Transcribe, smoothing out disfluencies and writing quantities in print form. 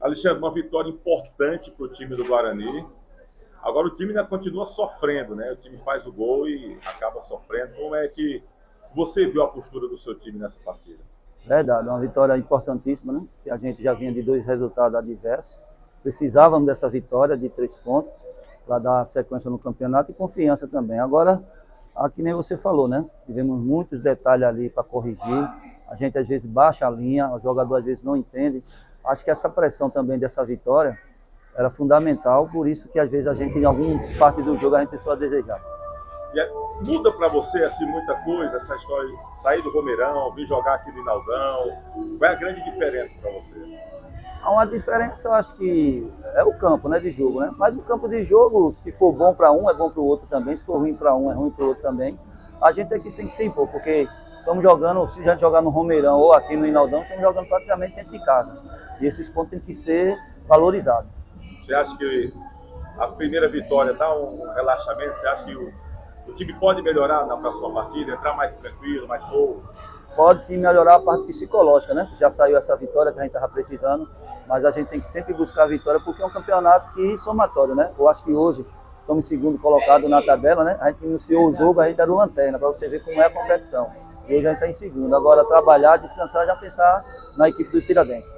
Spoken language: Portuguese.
Alexandre, uma vitória importante para o time do Guarani. Agora o time ainda continua sofrendo, né? O time faz o gol e acaba sofrendo. Como é que você viu a postura do seu time nessa partida? Verdade, uma vitória importantíssima, né? Que a gente já vinha de 2 resultados adversos. Precisávamos dessa vitória de 3 pontos para dar sequência no campeonato e confiança também. Agora, aqui nem você falou, né? Tivemos muitos detalhes ali para corrigir. A gente às vezes baixa a linha, o jogador às vezes não entende. Acho que essa pressão também dessa vitória era fundamental, por isso que às vezes a gente, em alguma parte do jogo, a gente só a desejar. Muda para você assim muita coisa essa história de sair do Romeirão, vir jogar aqui no Inaldão? Qual é a grande diferença para você? Há uma diferença, eu acho que é o campo, né, de jogo, né? Mas o campo de jogo, se for bom para um, é bom para o outro também. Se for ruim para um, é ruim para o outro também. A gente aqui tem que se impor, porque estamos jogando, se a gente jogar no Romeirão ou aqui no Inaldão, estamos jogando praticamente dentro de casa. E esses pontos têm que ser valorizados. Você acha que a primeira vitória dá um relaxamento? Você acha que o time pode melhorar na próxima partida, entrar mais tranquilo, mais solto? Pode sim melhorar a parte psicológica, né? Já saiu essa vitória que a gente estava precisando, mas a gente tem que sempre buscar a vitória porque é um campeonato que somatório, né? Eu acho que hoje estamos em segundo colocado na tabela, né? A gente iniciou o jogo, a gente era o lanterna, para você ver como é a competição. E hoje a gente está em segundo. Agora trabalhar, descansar, já pensar na equipe do Tiradentes.